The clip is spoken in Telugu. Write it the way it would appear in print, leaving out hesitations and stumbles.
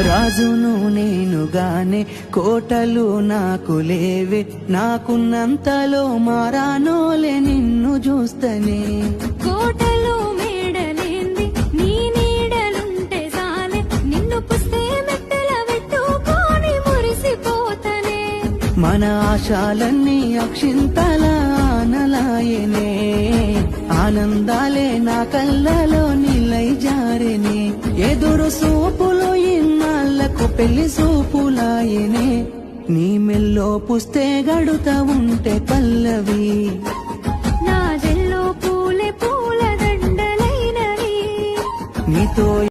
రాజును నేనుగానే కోటలు నాకు లేవే, నాకున్నంతలో మారానోలే నిన్ను చూస్తనే. కోటలు మేడలేంది నీ నీడలుంటే సాలే, నిన్ను పుస్తే మెట్టల పెట్టుకొని మురిసిపోతనే. మన ఆశాలన్నీ అక్షింతల ఆనలాయనే, ఆనందాలే నా కళ్ళలో నిలై జారెనే. ఎదురు సూపులు ఇన్నాళ్లకు పెళ్లి సూపులాయనే, నీ మెల్లో పుస్తే గడుతా ఉంటే పల్లవి, నా జల్లో పూలే పూల దండలైనవి. నీతో